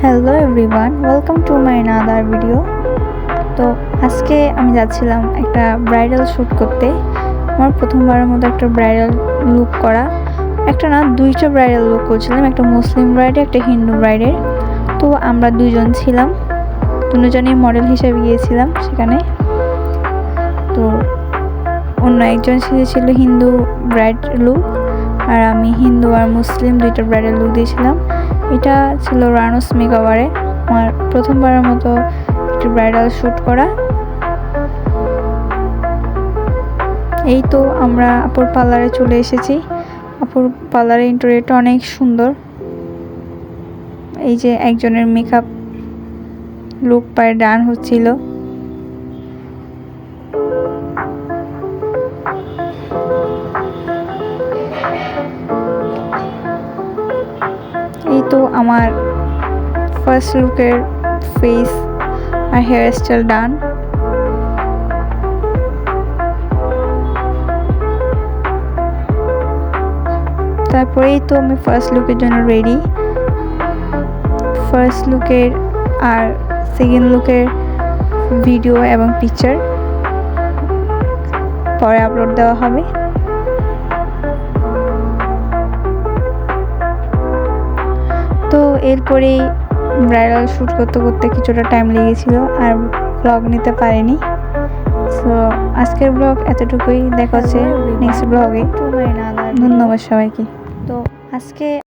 Hello everyone, welcome to my another video. তো আজকে আমি যাচ্ছিলাম একটা ব্রাইডাল শ্যুট করতে। আমার প্রথমবারের মতো একটা ব্রাইডাল লুক করা, একটা না দুইটা ব্রাইডাল লুক করছিলাম, একটা মুসলিম ব্রাইডের, একটা হিন্দু ব্রাইডের। তো আমরা দুজন ছিলাম, দুজনেই মডেল হিসেবে গিয়েছিলাম সেখানে। তো অন্য একজন ছিল হিন্দু ব্রাইড লুক, আর আমি হিন্দু আর মুসলিম দুইটা ব্রাইডাল লুক দিয়েছিলাম। এটা ছিল রানুস মেকওভারে আমার প্রথমবারের মতো একটি ব্রাইডাল শ্যুট করা। এই তো আমরা আপুর পার্লারে চলে এসেছি। আপুর পার্লারের ইন্টেরিয়রটা অনেক সুন্দর। এই যে একজনের মেকআপ লুক পায়ে ডান হচ্ছিল। এই তো আমার ফার্স্ট লুকের ফেস আর হেয়ার স্টাইল ডান। তারপরেই তো আমি ফার্স্ট লুকের জন্য রেডি। ফার্স্ট লুকের আর সেকেন্ড লুকের ভিডিও এবং পিকচার পরে আপলোড দেওয়া হবে। তো এরপরেই ব্রাইডাল শ্যুট করতে করতে কিছুটা টাইম লেগেছিল, আর ব্লগ নিতে পারিনি। সো আজকের ব্লগ এতটুকুই, দেখা হচ্ছে নেক্সট ব্লগে। ধন্যবাদ সবাইকে। তো আজকে